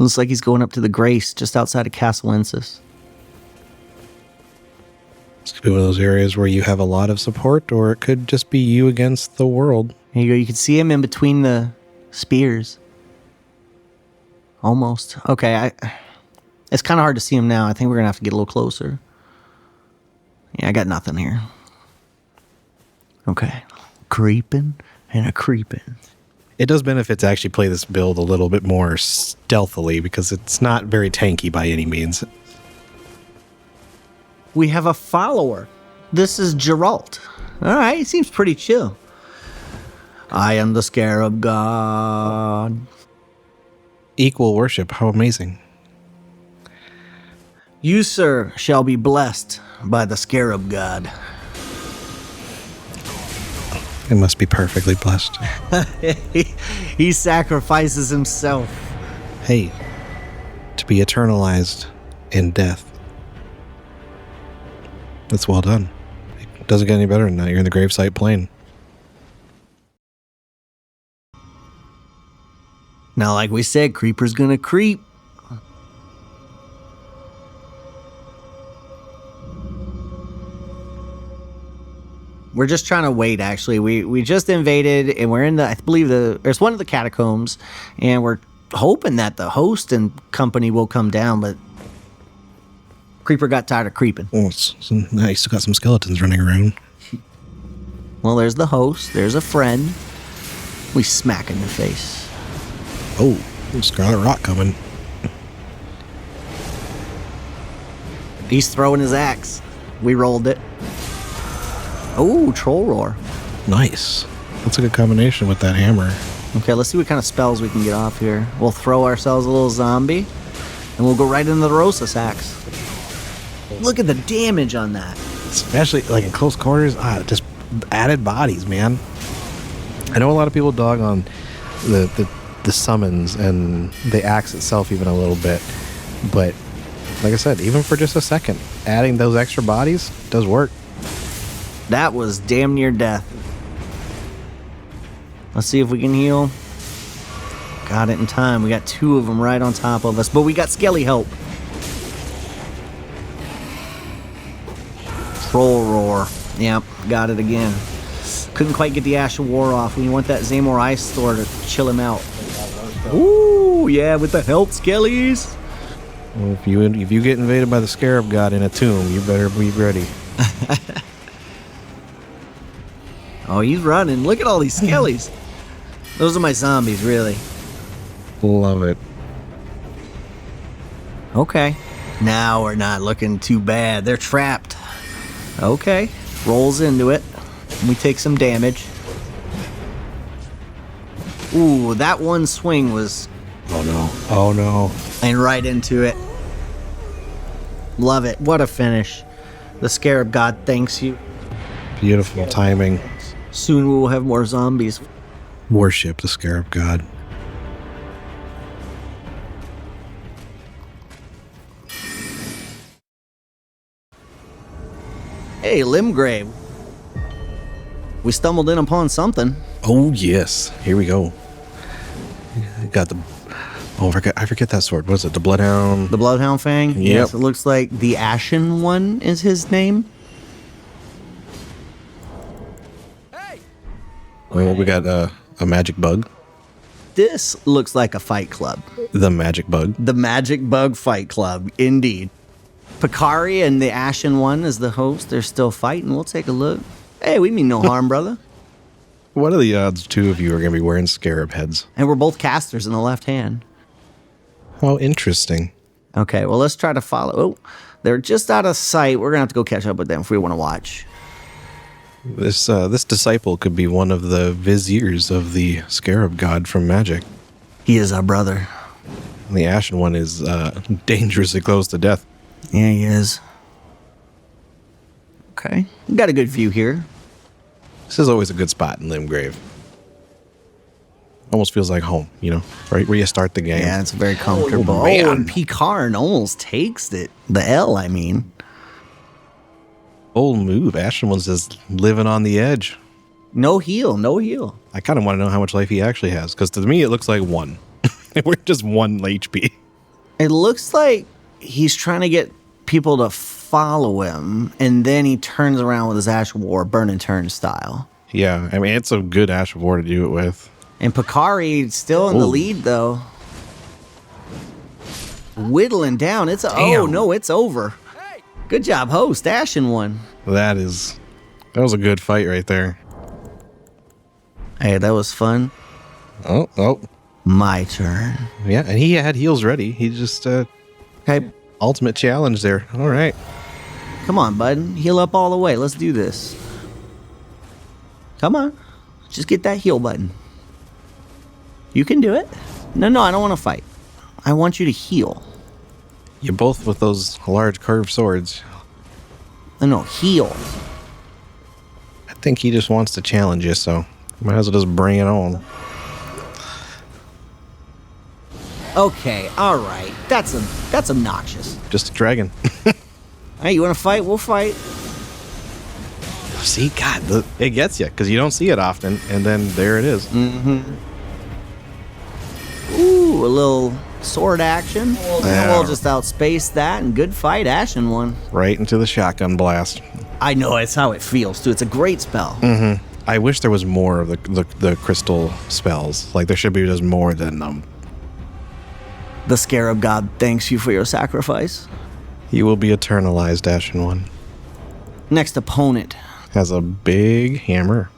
Looks like he's going up to the Grace just outside of Castle Ensis. This could be one of those areas where you have a lot of support, or it could just be you against the world. Here you go. You can see him in between the spears. Almost. Okay, it's kind of hard to see him now. I think we're going to have to get a little closer. Yeah, I got nothing here. Okay. Creeping and a creeping. It does benefit to actually play this build a little bit more stealthily because it's not very tanky by any means. We have a follower. This is Geralt. All right, he seems pretty chill. I am the Scarab God. Equal worship. How amazing. You, sir, shall be blessed by the Scarab God. It must be perfectly blessed. He sacrifices himself. Hey, to be eternalized in death. That's well done. It doesn't get any better than that. You're in the Gravesite Plain. Now, like we said, creeper's gonna creep. We're just trying to wait, actually. We just invaded, and we're in the, I believe there's one of the catacombs, and we're hoping that the host and company will come down, but creeper got tired of creeping. Oh, now you still got some skeletons running around. Well, there's the host. There's a friend. We smack in the face. Oh, Scarlet Rot coming. He's throwing his axe. We rolled it. Oh, Troll Roar. Nice. That's a good combination with that hammer. Okay, let's see what kind of spells we can get off here. We'll throw ourselves a little zombie, and we'll go right into the Rosas axe. Look at the damage on that. Especially like in close quarters, just added bodies, man. I know a lot of people dog on the summons and the axe itself even a little bit, but like I said, even for just a second, adding those extra bodies does work. That was damn near death. Let's see if we can heal. Got it in time. We got 2 of them right on top of us, but we got Skelly help. Troll Roar. Yep, got it again. Couldn't quite get the Ash of War off. We want that Zamor Ice Store to chill him out. Ooh, yeah, with the help, Skellies. Well, if you get invaded by the Scarab God in a tomb, you better be ready. Oh, he's running. Look at all these skellies. Those are my zombies, really. Love it. Okay. Now we're not looking too bad. They're trapped. Okay. Rolls into it. We take some damage. Ooh, that one swing was... Oh no. Oh no. And right into it. Love it. What a finish. The Scarab God thanks you. Beautiful timing. Soon we will have more zombies. Worship the Scarab God. Hey, Limgrave. We stumbled in upon something. Oh yes. Here we go. Got the... Oh, I forget that sword. What is it? The Bloodhound? The Bloodhound Fang? Yep. Yes, it looks like the Ashen One is his name. Well, we got a magic bug. This looks like a fight club. The magic bug. The Magic Bug Fight Club, indeed. Picari and the Ashen One is the host. They're still fighting. We'll take a look. Hey, we mean no harm, brother. What are the odds two of you are going to be wearing Scarab heads? And we're both casters in the left hand. How interesting. Okay, well, let's try to follow. Oh, they're just out of sight. We're going to have to go catch up with them if we want to watch. This disciple could be one of the viziers of the Scarab God from Magic. He is our brother. The Ashen One is dangerously close to death. Yeah, he is. Okay, we got a good view here. This is always a good spot in Limgrave. Almost feels like home, you know, right where you start the game. Yeah, it's very comfortable. Oh, and Picard almost takes it. The L, I mean. Bold move. Ashen One's just living on the edge. No heal, no heal. I kind of want to know how much life he actually has, because to me it looks like 1. We're just 1 HP. It looks like he's trying to get people to follow him, and then he turns around with his Ash of War, burn and turn style. Yeah, I mean, it's a good Ash of War to do it with. And Picari still in the lead, though. Whittling down. It's oh no, it's over. Good job, host. Ashen One. That was a good fight right there. Hey, that was fun. Oh. My turn. Yeah, and he had heals ready. He just Okay, ultimate challenge there. All right. come on, bud. Heal up all the way. Let's do this. Come on. Just get that heal button. You can do it. No, I don't want to fight. I want you to heal. You both with those large curved swords. No, heal. I think he just wants to challenge you, so might as well just bring it on. Okay, all right. That's obnoxious. Just a dragon. Hey, you want to fight? We'll fight. See, God, it gets you because you don't see it often, and then there it is. Mm-hmm. Ooh, a little sword action. Yeah. We'll just outspace that, and good fight, Ashen One. Right into the shotgun blast. I know, it's how it feels, too. It's a great spell. Mm-hmm. I wish there was more of the crystal spells. Like, there should be just more than them. The Scarab God thanks you for your sacrifice. He will be eternalized, Ashen One. Next opponent. Has a big hammer.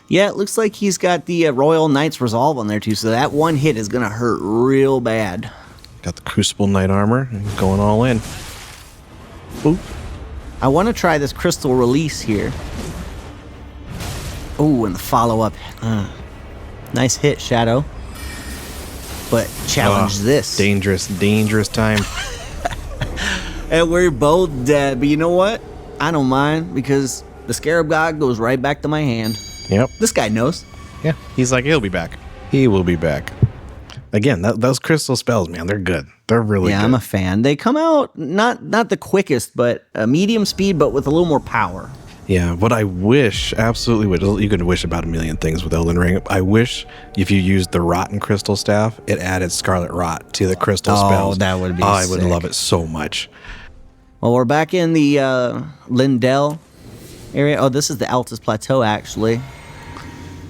Yeah, it looks like he's got the Royal Knight's Resolve on there, too, so that one hit is going to hurt real bad. Got the Crucible Knight armor. He's going all in. Oop. I want to try this Crystal Release here. Ooh, and the follow-up. Nice hit, Shadow. But challenge this. Dangerous time. And we're both dead, but you know what? I don't mind, because the Scarab God goes right back to my hand. Yep. This guy knows. Yeah. He's like, he'll be back. He will be back. Again, those crystal spells, man, they're good. They're really good. Yeah, I'm a fan. They come out not the quickest, but a medium speed, but with a little more power. Yeah, what I wish, absolutely wish, you could wish about a million things with Elden Ring. I wish if you used the Rotten Crystal Staff, it added Scarlet Rot to the crystal spells. Oh, that would be I sick. would love it so much. Well, we're back in the Lindell area. Oh, this is the Altus Plateau, actually.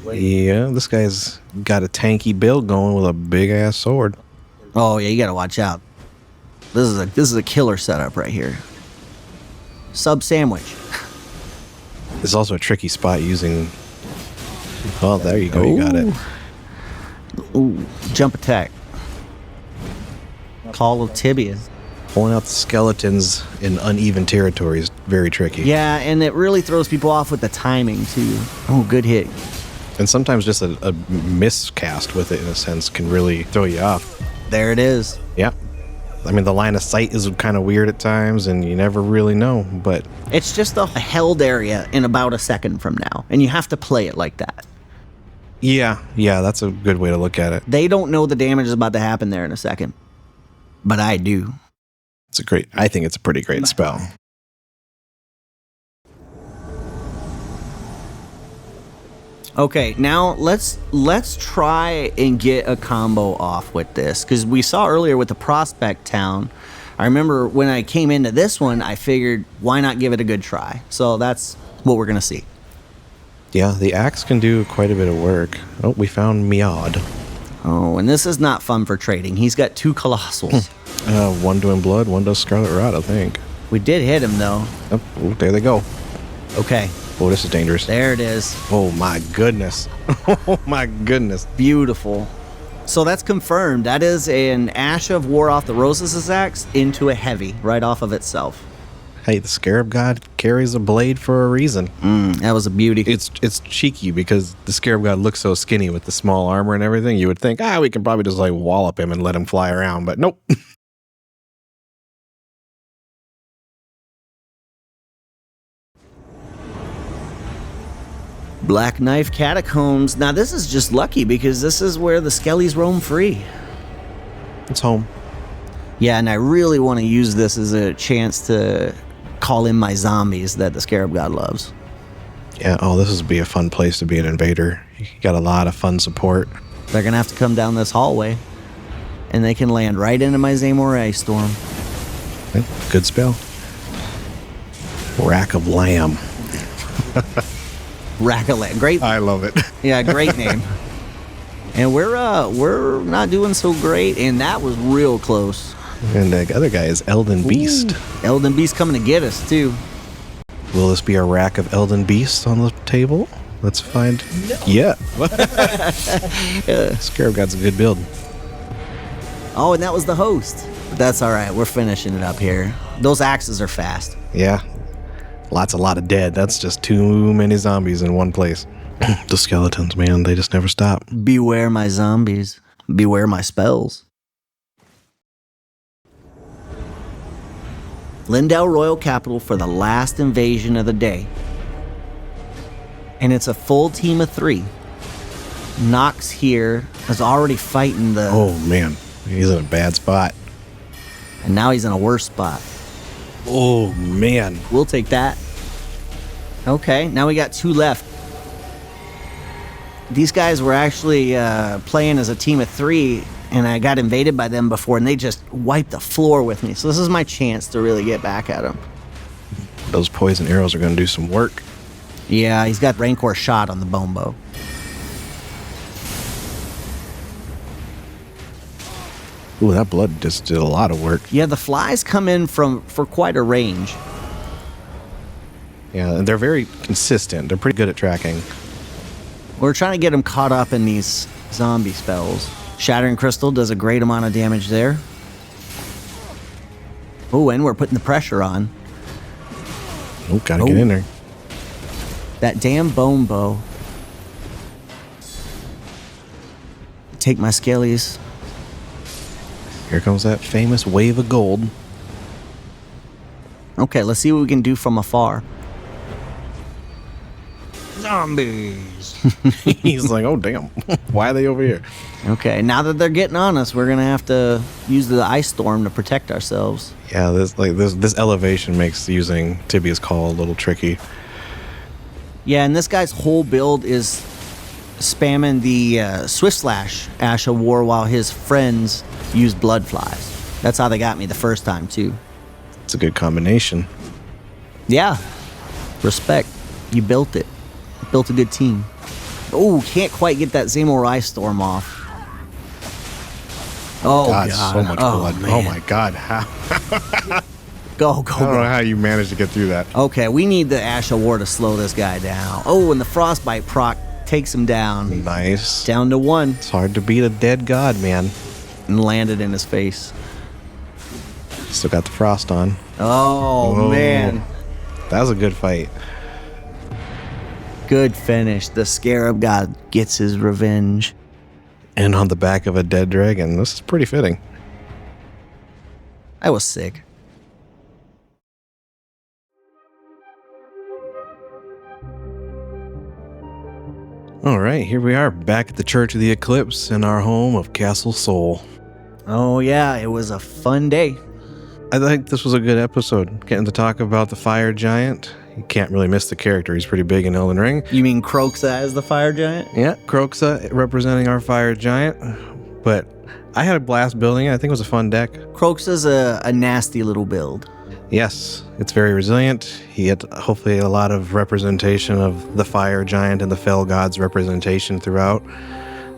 Yeah, this guy's got a tanky build going with a big-ass sword. Oh, yeah, you got to watch out. This is a killer setup right here. Sub sandwich. It's also a tricky spot using... Oh, there you go. You got it. Ooh, jump attack. Call of tibias. Pulling out the skeletons in uneven territory is very tricky. Yeah, and it really throws people off with the timing, too. Oh, good hit. And sometimes just a miscast with it, in a sense, can really throw you off. There it is. Yeah. I mean, the line of sight is kind of weird at times, and you never really know, but... It's just a held area in about a second from now, and you have to play it like that. Yeah, that's a good way to look at it. They don't know the damage is about to happen there in a second. But I do. I think it's a pretty great spell. Okay, now let's try and get a combo off with this, because we saw earlier with the Prospect Town. I remember when I came into this one, I figured, why not give it a good try? So that's what we're going to see. Yeah, the axe can do quite a bit of work. Oh, we found Meowd. Oh, and this is not fun for trading. He's got 2 Colossals. One doing blood, one does Scarlet Rot, I think. We did hit him, though. Oh, there they go. Okay. Oh, this is dangerous. There it is. Oh, my goodness. Oh, my goodness. Beautiful. So that's confirmed. That is an Ash of War off the Roses' axe into a heavy right off of itself. Hey, the Scarab God carries a blade for a reason. That was a beauty. It's cheeky because the Scarab God looks so skinny with the small armor and everything. You would think, we can probably just like wallop him and let him fly around, but nope. Black Knife Catacombs. Now this is just lucky because this is where the Skellies roam free. It's home. Yeah, and I really want to use this as a chance to call in my zombies that the Scarab God loves. Yeah, this would be a fun place to be an invader. You got a lot of fun support. They're going to have to come down this hallway, and they can land right into my Zamor Ice Storm. Good spell. Rack of Lamb. Rack of Lamb. Great. I love it. Yeah, great name. And we're not doing so great, and that was real close. And the other guy is Elden Beast. Ooh, Elden Beast coming to get us, too. Will this be a rack of Elden Beasts on the table? Let's find... No. Yeah. Scarab God's a good build. Oh, and that was the host. But that's all right. We're finishing it up here. Those axes are fast. Yeah. A lot of dead. That's just too many zombies in one place. The skeletons, man, they just never stop. Beware my zombies. Beware my spells. Lindau Royal Capital for the last invasion of the day. And it's a full team of 3. Nox here is already fighting the... Oh, man. He's in a bad spot. And now he's in a worse spot. Oh, man. We'll take that. Okay, now we got 2 left. These guys were actually playing as a team of 3, and I got invaded by them before, and they just wiped the floor with me. So this is my chance to really get back at them. Those poison arrows are going to do some work. Yeah, he's got Rancor shot on the bone bow. Ooh, that blood just did a lot of work. Yeah, the flies come in for quite a range. Yeah, and they're very consistent. They're pretty good at tracking. We're trying to get them caught up in these zombie spells. Shattering Crystal does a great amount of damage there. Oh, and we're putting the pressure on. Oh, gotta get in there. That damn bone bow. Take my skellies. Here comes that famous wave of gold. Okay, let's see what we can do from afar. Zombies. He's like, oh, damn. Why are they over here? Okay, now that they're getting on us, we're going to have to use the ice storm to protect ourselves. Yeah, this elevation makes using Tibia's Call a little tricky. Yeah, and this guy's whole build is spamming the Swift Slash Ash of War while his friends use Blood Flies. That's how they got me the first time, too. It's a good combination. Yeah. Respect. You built it. Built a good team. Oh, can't quite get that Zamor Ice Storm off. Oh, God, God. so much Oh, blood. man. Oh my God. How, Go, I don't know go. how you managed to get through that. Okay, we need the Ash of War to slow this guy down. Oh, and the Frostbite proc takes him down. Nice. Down to 1. It's hard to beat a dead god, man. And landed in his face. Still got the frost on. Oh, Whoa. man. That was a good fight. Good finish. The Scarab god gets his revenge. And on the back of a dead dragon. This is pretty fitting. I was sick. All right, here we are back at the Church of the Eclipse in our home of Castle Sol. Oh, yeah, it was a fun day. I think this was a good episode. Getting to talk about the fire giant. You can't really miss the character. He's pretty big in Elden Ring. You mean Croxa as the fire giant? Yeah, Croxa representing our fire giant. But I had a blast building it. I think it was a fun deck. Croxa's a nasty little build. Yes, it's very resilient. He had hopefully a lot of representation of the fire giant and the fell god's representation throughout.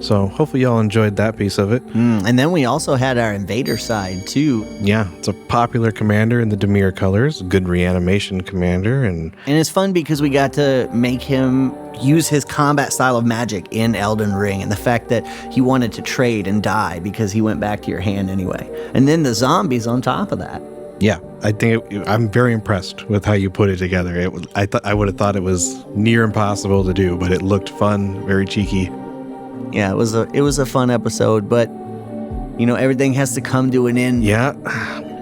So hopefully y'all enjoyed that piece of it. And then we also had our Invader side, too. Yeah, it's a popular commander in the Dimir colors, good reanimation commander, and it's fun because we got to make him use his combat style of magic in Elden Ring, and the fact that he wanted to trade and die because he went back to your hand anyway. And then the zombies on top of that. yeah, I think I'm very impressed with how you put it together. I would have thought it was near impossible to do, but it looked fun, very cheeky. Yeah, it was a fun episode, but you know, everything has to come to an end. Yeah,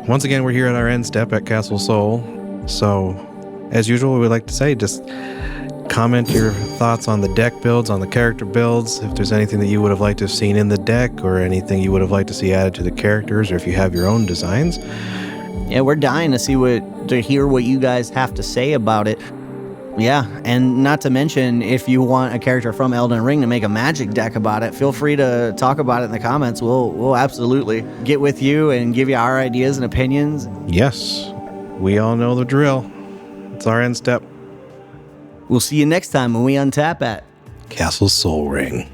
once again, we're here at our end step at Castle Sol. So, as usual, we'd like to say just comment your thoughts on the deck builds, on the character builds, if there's anything that you would have liked to have seen in the deck or anything you would have liked to see added to the characters, or if you have your own designs. Yeah, we're dying to hear what you guys have to say about it. Yeah, and not to mention, if you want a character from Elden Ring to make a magic deck about it, feel free to talk about it in the comments. We'll absolutely get with you and give you our ideas and opinions. Yes, we all know the drill. It's our end step. We'll see you next time when we untap at Castle Sol Ring.